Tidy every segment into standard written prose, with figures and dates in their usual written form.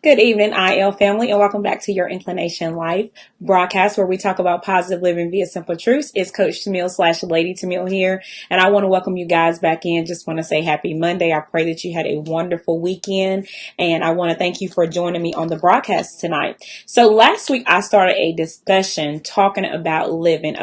Good evening, IL family, and welcome back to your Inclination Life broadcast where we talk about positive living via simple truths. It's Coach Tamil / Lady Tamil here, and I want to welcome you guys back in. Just want to say happy Monday. I pray that you had a wonderful weekend, and I want to thank you for joining me on the broadcast tonight. So last week I started a discussion talking about living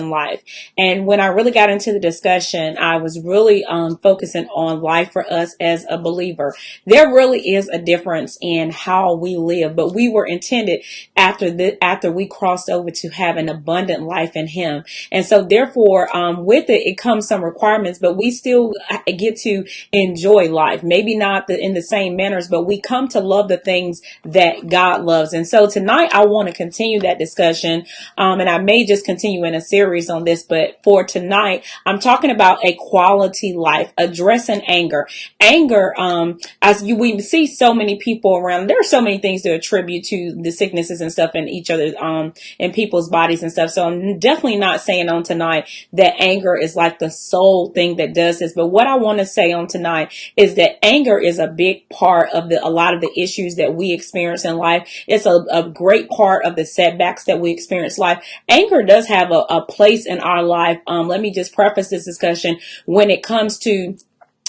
life, and when I really got into the discussion, I was really focusing on life for us as a believer. There really is a difference in how we live, but we were intended after we crossed over to have an abundant life in Him. And so therefore, with it comes some requirements, but we still get to enjoy life. Maybe not in the same manners, but we come to love the things that God loves. And so tonight I want to continue that discussion. And I may just continue in a series on this, but for tonight, I'm talking about a quality life, addressing anger. Anger, we see so many people around. There are so many things to attribute to the sicknesses and stuff in each other, in people's bodies and stuff. So I'm definitely not saying on tonight that anger is like the sole thing that does this. But what I want to say on tonight is that anger is a big part of a lot of the issues that we experience in life. It's a great part of the setbacks that we experience in life. Anger does have a place in our life. Let me just preface this discussion when it comes to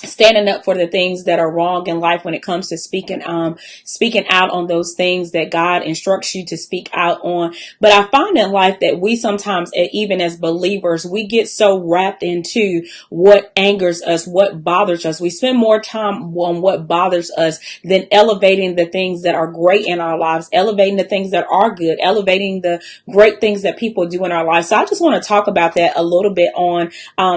standing up for the things that are wrong in life, when it comes to speaking out on those things that God instructs you to speak out on. But I find in life that we sometimes, even as believers, we get so wrapped into what angers us, what bothers us. We spend more time on what bothers us than elevating the things that are great in our lives, elevating the things that are good, elevating the great things that people do in our lives. So I just want to talk about that a little bit on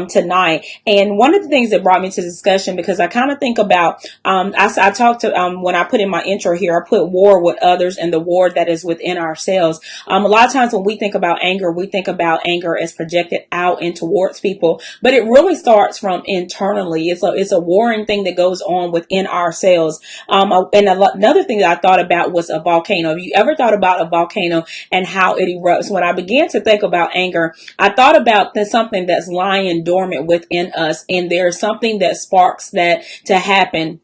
tonight. And one of the things that brought me to discussion, because I kind of think about, I talked to, when I put in my intro here, I put war with others and the war that is within ourselves. A lot of times when we think about anger, we think about anger as projected out and towards people, but it really starts from internally. It's a warring thing that goes on within ourselves. Another thing that I thought about was a volcano. Have you ever thought about a volcano and how it erupts? When I began to think about anger, I thought about something that's lying dormant within us, and there's something that sparks that to happen.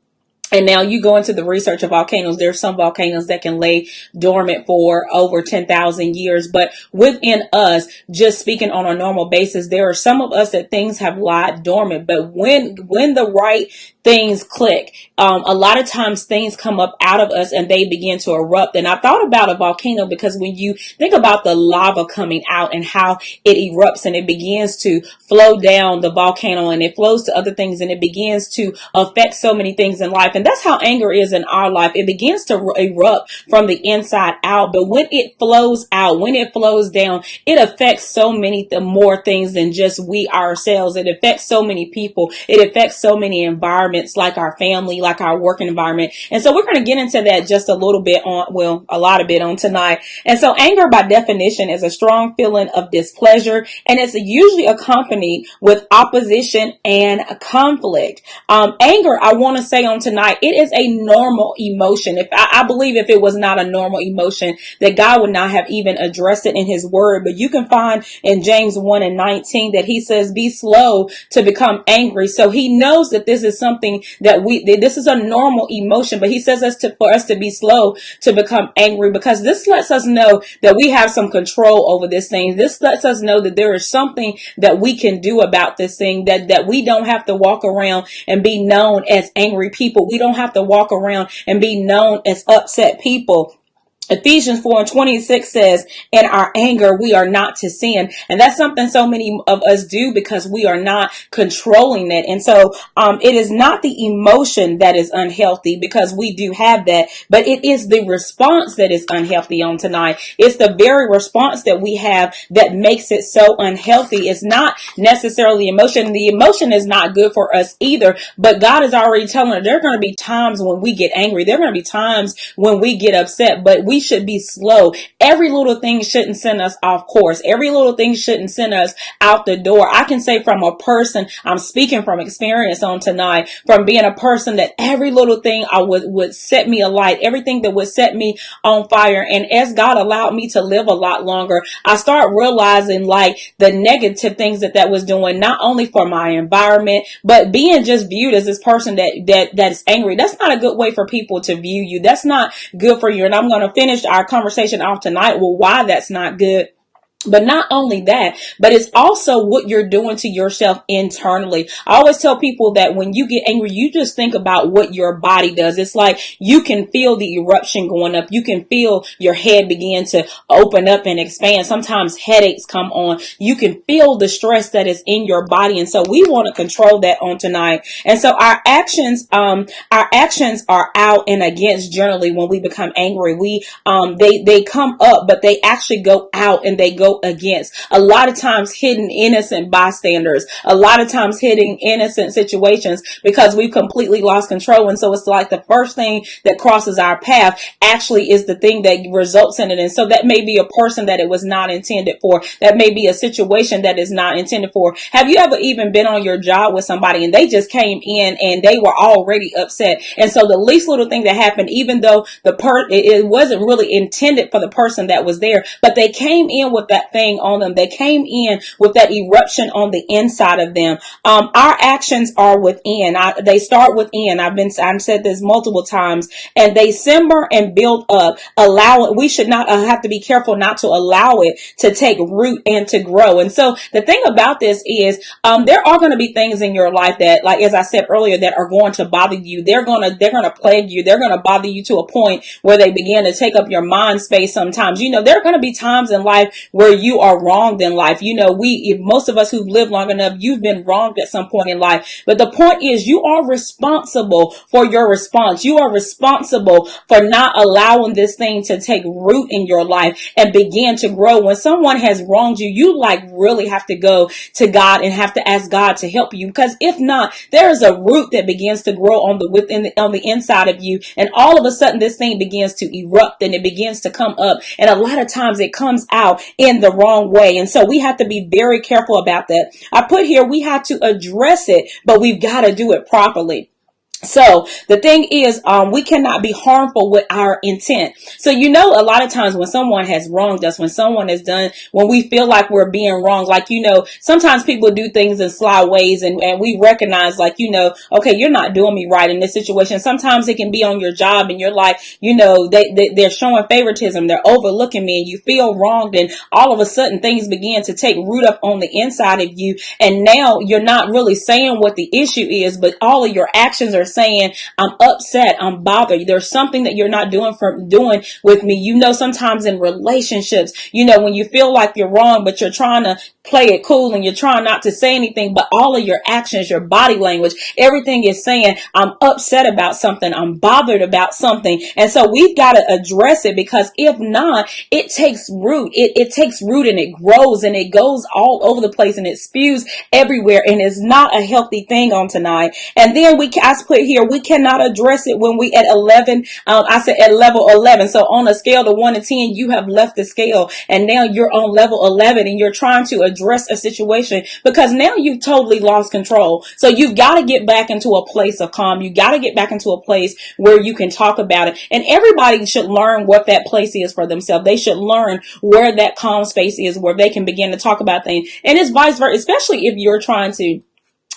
And now you go into the research of volcanoes. There's some volcanoes that can lay dormant for over 10,000 years. But within us, just speaking on a normal basis, there are some of us that things have lied dormant. But when the right things click, a lot of times things come up out of us and they begin to erupt. And I thought about a volcano because when you think about the lava coming out and how it erupts and it begins to flow down the volcano and it flows to other things and it begins to affect so many things in life. And that's how anger is in our life. It begins to erupt from the inside out. But when it flows out, when it flows down, it affects so many more things than just we ourselves. It affects so many people. It affects so many environments, like our family, like our working environment. And so we're going to get into that just a little bit a lot of it on tonight. And so anger by definition is a strong feeling of displeasure, and it's usually accompanied with opposition and conflict. Anger, I want to say on tonight, it is a normal emotion. I believe if it was not a normal emotion, that God would not have even addressed it in His word. But you can find in James 1:19 that He says, be slow to become angry. So He knows that this is something that this is a normal emotion, but He says for us to be slow to become angry, because this lets us know that we have some control over this thing. This lets us know that there is something that we can do about this thing, that we don't have to walk around and be known as angry people. We don't have to walk around and be known as upset people. Ephesians 4:26 says, in our anger, we are not to sin. And that's something so many of us do because we are not controlling it. And so, it is not the emotion that is unhealthy, because we do have that, but it is the response that is unhealthy on tonight. It's the very response that we have that makes it so unhealthy. It's not necessarily emotion. The emotion is not good for us either, but God is already telling us there are going to be times when we get angry. There are going to be times when we get upset, but we we should be slow. Every little thing shouldn't send us off course. Every little thing shouldn't send us out the door. I can say from a person, I'm speaking from experience on tonight, from being a person that every little thing I would set me alight, everything that would set me on fire. And as God allowed me to live a lot longer, I start realizing like the negative things that was doing, not only for my environment, but being just viewed as this person that is angry. That's not a good way for people to view you. That's not good for you. And I'm going to finish our conversation off tonight with why that's not good. But not only that, but it's also what you're doing to yourself internally. I always tell people that when you get angry, you just think about what your body does. It's like you can feel the eruption going up. You can feel your head begin to open up and expand. Sometimes headaches come on. You can feel the stress that is in your body. And so we want to control that on tonight. And so our actions are out and against generally when we become angry. They come up, but they actually go out and they go against. A lot of times hidden innocent bystanders, a lot of times hitting innocent situations because we've completely lost control. And so it's like the first thing that crosses our path actually is the thing that results in it. And so that may be a person that it was not intended for. That may be a situation that is not intended for. Have you ever even been on your job with somebody and they just came in and they were already upset? And so the least little thing that happened, even though it wasn't really intended for the person that was there, but they came in with that thing on them. They came in with that eruption on the inside of them. Our actions are within. They start within. I've said this multiple times, and they simmer and build up. We should not have to be careful not to allow it to take root and to grow. And so the thing about this is, there are going to be things in your life that, like as I said earlier, that are going to bother you. They're going to plague you. They're going to bother you to a point where they begin to take up your mind space. Sometimes, there are going to be times in life where you are wronged in life. Most of us who've lived long enough, you've been wronged at some point in life. But the point is, you are responsible for your response. You are responsible for not allowing this thing to take root in your life and begin to grow. When someone has wronged you, you really have to go to God and have to ask God to help you. Because if not, there is a root that begins to grow on the inside of you. And all of a sudden, this thing begins to erupt and it begins to come up. And a lot of times it comes out in the wrong way. And so we have to be very careful about that. I put here, we have to address it, but we've got to do it properly. So the thing is, we cannot be harmful with our intent. So, a lot of times when someone has wronged us, when we feel like we're being wronged, sometimes people do things in sly ways and we recognize okay, you're not doing me right in this situation. Sometimes it can be on your job and you're like, they're showing favoritism. They're overlooking me and you feel wronged. And all of a sudden things begin to take root up on the inside of you. And now you're not really saying what the issue is, but all of your actions are saying, I'm upset, I'm bothered. There's something that you're not doing with me. Sometimes in relationships, when you feel like you're wrong, but you're trying to play it cool and you're trying not to say anything, but all of your actions, your body language, everything is saying, I'm upset about something, I'm bothered about something. And so we've got to address it, because if not, it takes root. It takes root and it grows and it goes all over the place and it spews everywhere, and it's not a healthy thing on tonight. And then I put here, we cannot address it when we at 11. I said at level 11. So on a scale to 1 to 10, you have left the scale and now you're on level 11 and you're trying to address a situation because now you've totally lost control. So you've got to get back into a place of calm. You got to get back into a place where you can talk about it. And everybody should learn what that place is for themselves. They should learn where that calm space is, where they can begin to talk about things. And it's vice versa, especially if you're trying to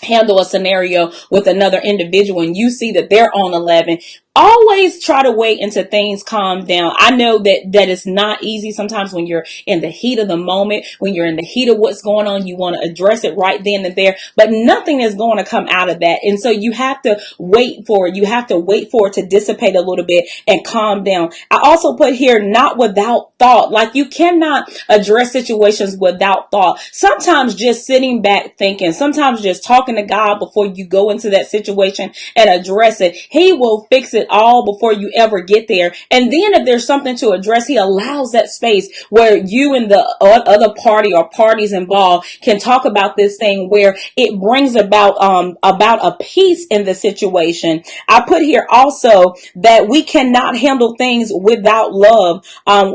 handle a scenario with another individual and you see that they're on 11. Always try to wait until things calm down. I know that it's not easy sometimes when you're in the heat of the moment, when you're in the heat of what's going on, you want to address it right then and there, but nothing is going to come out of that. And so you have to wait for it. You have to wait for it to dissipate a little bit and calm down. I also put here, not without thought. Like, you cannot address situations without thought. Sometimes just sitting back thinking, sometimes just talking to God before you go into that situation and address it. He will fix it all before you ever get there. And then if there's something to address, he allows that space where you and the other party or parties involved can talk about this thing, where it brings about a peace in the situation. I put here also that we cannot handle things without love.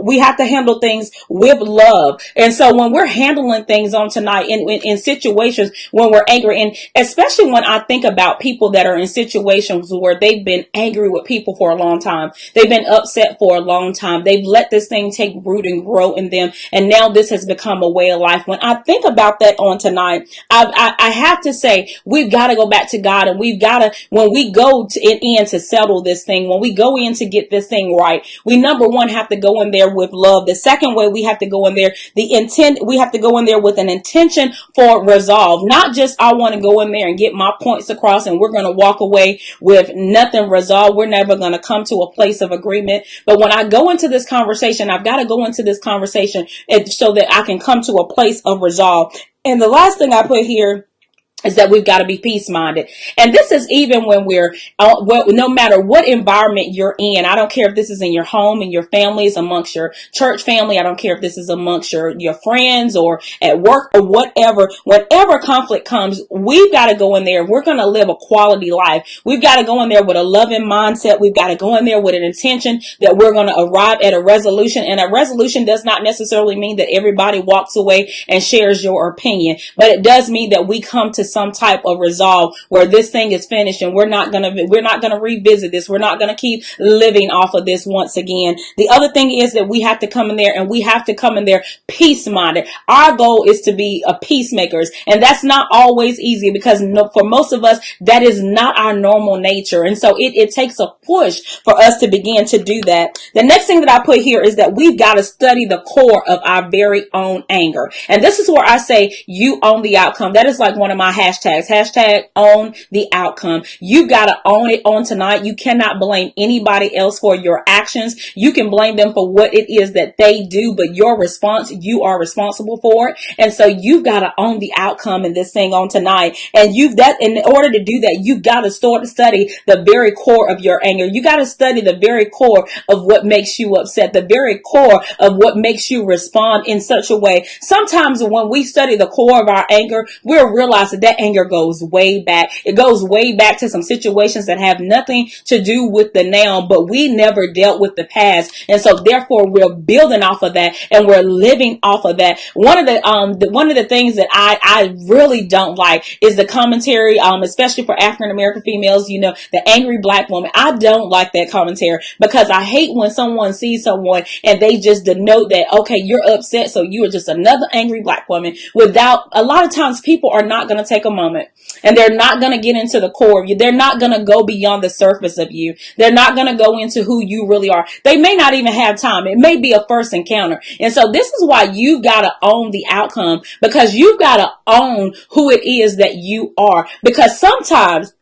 We have to handle things with love. And so when we're handling things on tonight in situations when we're angry, and especially when I think about people that are in situations where they've been angry with people for a long time, they've been upset for a long time, they've let this thing take root and grow in them, and now this has become a way of life. When I think about that on tonight, I have to say we've got to go back to God, and we've got to, when we go in to settle this thing, when we go in to get this thing right, we number one have to go in there with love. The second way we have to go in there, we have to go in there with an intention for resolve. Not just I want to go in there and get my points across and we're going to walk away with nothing resolved. We're never going to come to a place of agreement. But when I go into this conversation, I've got to go into this conversation so that I can come to a place of resolve. And the last thing I put here is that we've got to be peace-minded. And this is even when no matter what environment you're in. I don't care if this is in your home, in your families, amongst your church family. I don't care if this is amongst your friends or at work or whatever. Whenever conflict comes, we've got to go in there. We're going to live a quality life. We've got to go in there with a loving mindset. We've got to go in there with an intention that we're going to arrive at a resolution. And a resolution does not necessarily mean that everybody walks away and shares your opinion, but it does mean that we come to some type of resolve where this thing is finished, and we're not gonna revisit this. We're not gonna keep living off of this once again. The other thing is that we have to come in there, and we have to come in there peace-minded. Our goal is to be peacemakers, and that's not always easy, because for most of us, that is not our normal nature. And so it takes a push for us to begin to do that. The next thing that I put here is that we've got to study the core of our very own anger. And this is where I say you own the outcome. That is like one of my hashtags. Hashtag own the outcome. You got to own it on tonight. You cannot blame anybody else for your actions. You can blame them for what it is that they do, but your response, you are responsible for it. And so you've got to own the outcome in this thing on tonight. And in order to do that, you've got to start to study the very core of your anger. You got to study the very core of what makes you upset, the very core of what makes you respond in such a way. Sometimes when we study the core of our anger, we'll realize that anger goes way back. It goes way back to some situations that have nothing to do with the now, but we never dealt with the past. And so therefore we're building off of that, and we're living off of that. One of the things that I really don't like is the commentary, especially for African American females, the angry black woman. I don't like that commentary, because I hate when someone sees someone and they just denote that, okay, you're upset, so you are just another angry black woman, without, a lot of times people are not going to take a moment, and they're not going to get into the core of you. They're not going to go beyond the surface of you. They're not going to go into who you really are. They may not even have time. It may be a first encounter. And so this is why you've got to own the outcome, because you've got to own who it is that you are. Because sometimes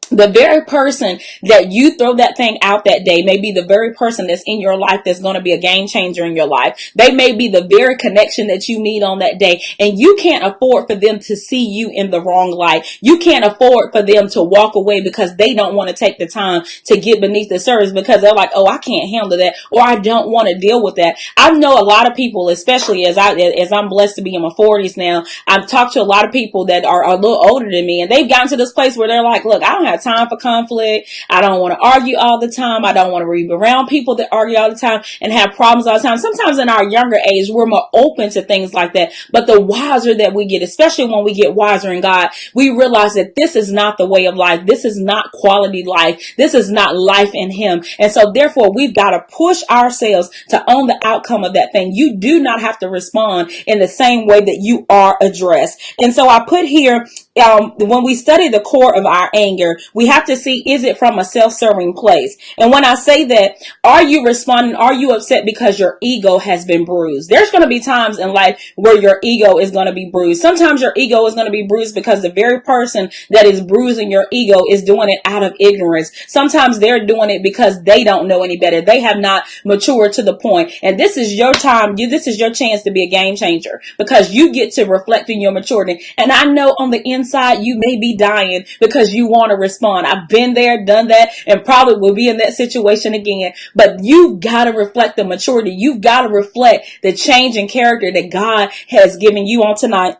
the very person that you throw that thing out that day may be the very person that's in your life that's going to be a game changer in your life. They may be the very connection that you need on that day, and you can't afford for them to see you in the wrong light. You can't afford for them to walk away because they don't want to take the time to get beneath the surface, because they're like, oh, I can't handle that, or I don't want to deal with that. I know a lot of people, especially as I'm blessed to be in my 40s now, I've talked to a lot of people that are a little older than me, and they've gotten to this place where they're like, look, I don't have time for conflict. I don't want to argue all the time. I don't want to be around people that argue all the time and have problems all the time. Sometimes in our younger age, we're more open to things like that. But the wiser that we get, especially when we get wiser in God, we realize that this is not the way of life. This is not quality life. This is not life in Him. And so therefore, we've got to push ourselves to own the outcome of that thing. You do not have to respond in the same way that you are addressed. And so I put here, when we study the core of our anger, we have to see, is it from a self-serving place? And when I say that, are you responding? Are you upset because your ego has been bruised? There's going to be times in life where your ego is going to be bruised. Sometimes your ego is going to be bruised because the very person that is bruising your ego is doing it out of ignorance. Sometimes they're doing it because they don't know any better. They have not matured to the point. And this is your time. This is your chance to be a game changer, because you get to reflect in your maturity. And I know on the inside, inside you may be dying because you want to respond. I've been there, done that, and probably will be in that situation again. But you got to reflect the maturity. You've got to reflect the change in character that God has given you on tonight.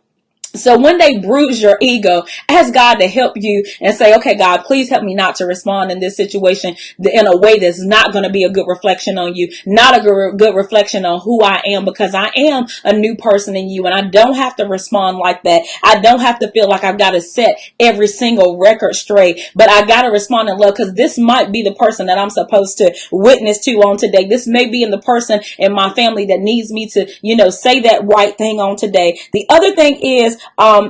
So when they bruise your ego, ask God to help you and say, okay, God, please help me not to respond in this situation in a way that's not going to be a good reflection on you, not a good reflection on who I am, because I am a new person in you and I don't have to respond like that. I don't have to feel like I've got to set every single record straight, but I got to respond in love, because this might be the person that I'm supposed to witness to on today. This may be in the person in my family that needs me to, say that right thing on today. The other thing is,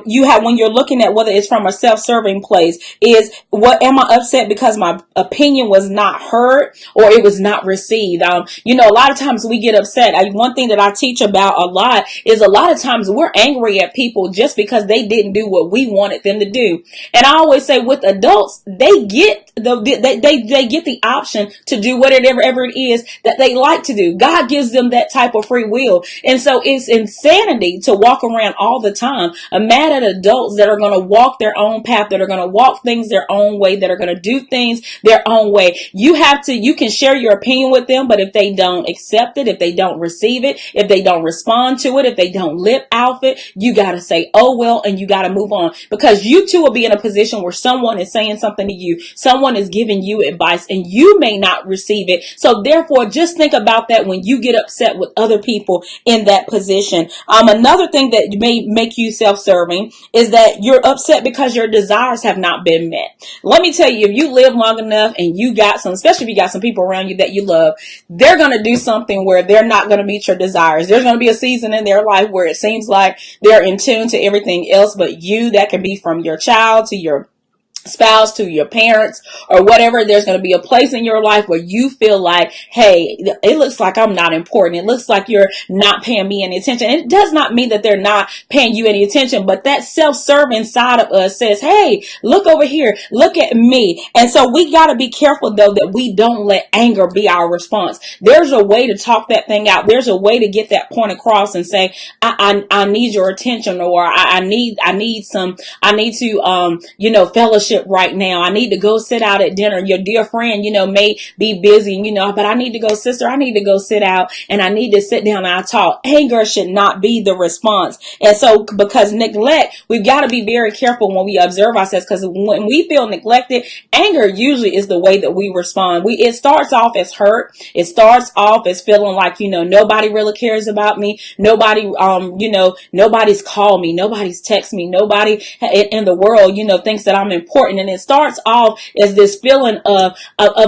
you have, when you're looking at whether it's from a self-serving place, is what am I upset because my opinion was not heard or it was not received? A lot of times we get upset. One thing that I teach about a lot is a lot of times we're angry at people just because they didn't do what we wanted them to do. And I always say with adults, they get they get the option to do whatever it is that they like to do. God gives them that type of free will. And so it's insanity to walk around all the time mad at adults that are going to walk their own path, that are going to walk things their own way, that are going to do things their own way. You can share your opinion with them, but if they don't accept it, if they don't receive it, if they don't respond to it, if they don't lip off it, you got to say, oh well, and you got to move on, because you too will be in a position where someone is saying something to you, someone is giving you advice, and you may not receive it. So therefore, just think about that when you get upset with other people in that position. Another thing that may make you self-serving is that you're upset because your desires have not been met. Let me tell you, if you live long enough and you got especially if you got some people around you that you love, they're going to do something where they're not going to meet your desires. There's going to be a season in their life where it seems like they're in tune to everything else but you. That can be from your child to your spouse to your parents or whatever. There's going to be a place in your life where you feel like, hey, it looks like I'm not important. It looks like you're not paying me any attention. And it does not mean that they're not paying you any attention, but that self-serving side of us says, hey, look over here, look at me. And so we got to be careful though that we don't let anger be our response. There's a way to talk that thing out. There's a way to get that point across and say, I need your attention, or I need to fellowship right now. I need to go sit out at dinner. Your dear friend, may be busy, but I need to go, sister, I need to go sit out and I need to sit down and I talk. Anger should not be the response. And so because neglect, we've got to be very careful when we observe ourselves, because when we feel neglected, anger usually is the way that we respond. It starts off as hurt. It starts off as feeling like, nobody really cares about me. Nobody, nobody's called me. Nobody's texted me. Nobody in the world, thinks that I'm important. And it starts off as this feeling of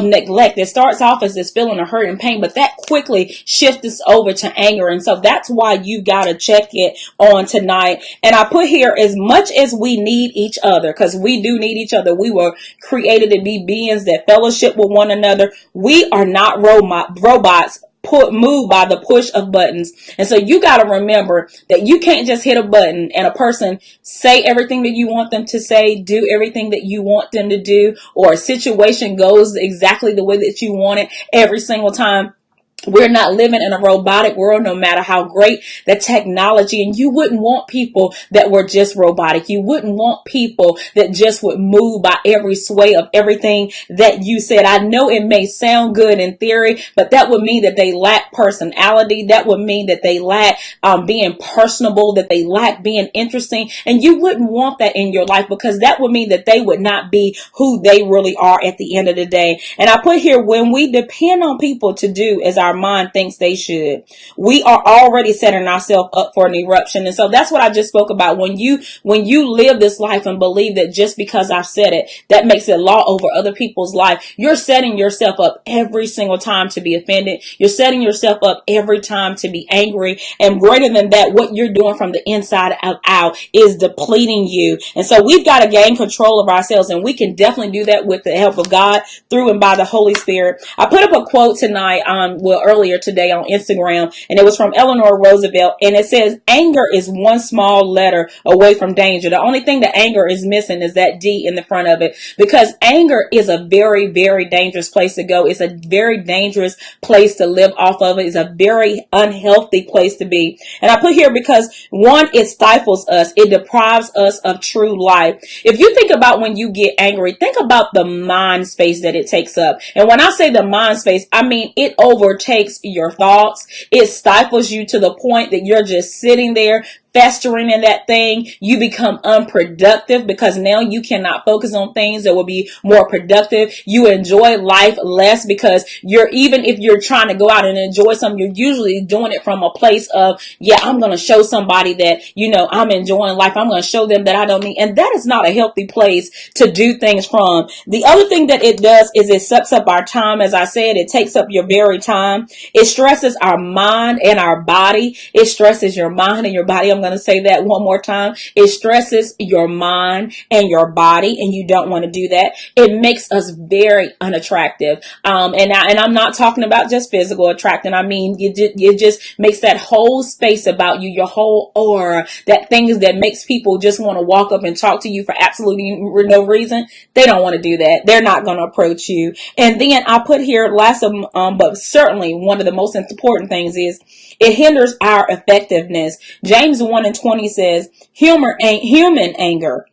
neglect. It starts off as this feeling of hurt and pain, but that quickly shifts over to anger. And so that's why you got to check it on tonight. And I put here, as much as we need each other, because we do need each other. We were created to be beings that fellowship with one another. We are not robots moved by the push of buttons. And so you got to remember that you can't just hit a button and a person say everything that you want them to say, do everything that you want them to do, or a situation goes exactly the way that you want it every single time. We're not living in a robotic world, no matter how great the technology. And you wouldn't want people that were just robotic. You wouldn't want people that just would move by every sway of everything that you said. I know it may sound good in theory, but that would mean that they lack personality. That would mean that they lack being personable, that they lack being interesting. And you wouldn't want that in your life, because that would mean that they would not be who they really are at the end of the day. And I put here, when we depend on people to do as our mind thinks they should, we are already setting ourselves up for an eruption. And so that's what I just spoke about. When you live this life and believe that just because I've said it, that makes it law over other people's life, you're setting yourself up every single time to be offended. You're setting yourself up every time to be angry. And greater than that, what you're doing from the inside out is depleting you. And so we've got to gain control of ourselves, and we can definitely do that with the help of God through and by the Holy Spirit. I put up a quote tonight video earlier today on Instagram, and it was from Eleanor Roosevelt, and it says, anger is one small letter away from danger. The only thing that anger is missing is that D in the front of it, because anger is a very, very dangerous place to go. It's a very dangerous place to live off of. It is a very unhealthy place to be. And I put here because, one, it stifles us. It deprives us of true life. If you think about when you get angry, think about the mind space that it takes up. And when I say the mind space, I mean it overtakes your thoughts. It stifles you to the point that you're just sitting there festering in that thing. You become unproductive because now you cannot focus on things that will be more productive. You enjoy life less because even if you're trying to go out and enjoy something, you're usually doing it from a place of, yeah, I'm going to show somebody that, I'm enjoying life. I'm going to show them that I don't need. And that is not a healthy place to do things from. The other thing that it does is it sucks up our time. As I said, it takes up your very time. It stresses our mind and our body. It stresses your mind and your body. I'm going to say that one more time. It stresses your mind and your body, and you don't want to do that. It makes us very unattractive. And I'm not talking about just physical attraction. I mean, it just makes that whole space about you, your whole aura, that things that makes people just want to walk up and talk to you for absolutely no reason. They don't want to do that. They're not going to approach you. And then I put here last of, but certainly one of the most important things is it hinders our effectiveness. James 1:20 says, human anger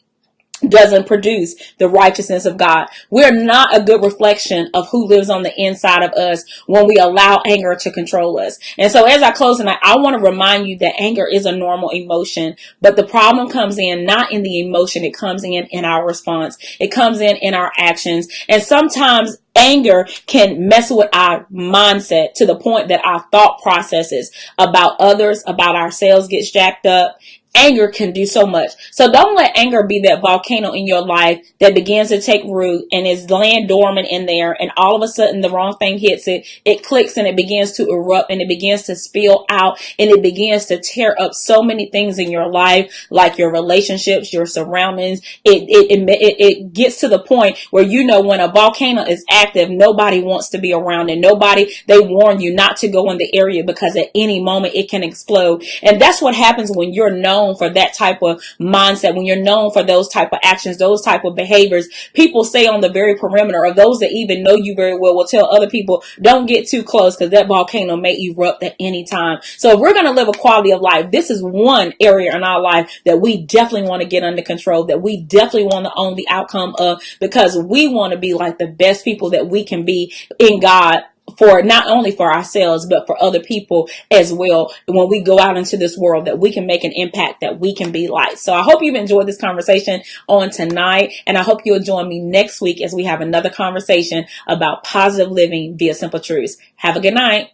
doesn't produce the righteousness of God. We're not a good reflection of who lives on the inside of us when we allow anger to control us. And so as I close tonight, I want to remind you that anger is a normal emotion, but the problem comes in not in the emotion. It comes in our response. It comes in our actions. And sometimes anger can mess with our mindset to the point that our thought processes about others, about ourselves gets jacked up. Anger can do so much. So don't let anger be that volcano in your life that begins to take root and is laying dormant in there, and all of a sudden the wrong thing hits it. It clicks and it begins to erupt and it begins to spill out and it begins to tear up so many things in your life, like your relationships, your surroundings. It gets to the point where when a volcano is active, nobody wants to be around it. They warn you not to go in the area because at any moment it can explode. And that's what happens when you're known for that type of mindset, when you're known for those type of actions, those type of behaviors. People stay on the very perimeter, or those that even know you very well will tell other people, don't get too close because that volcano may erupt at any time. So if we're going to live a quality of life, this is one area in our life that we definitely want to get under control, that we definitely want to own the outcome of, because we want to be like the best people that we can be in God, for not only for ourselves, but for other people as well. When we go out into this world, that we can make an impact, that we can be light. So I hope you've enjoyed this conversation on tonight. And I hope you'll join me next week as we have another conversation about positive living via simple truths. Have a good night.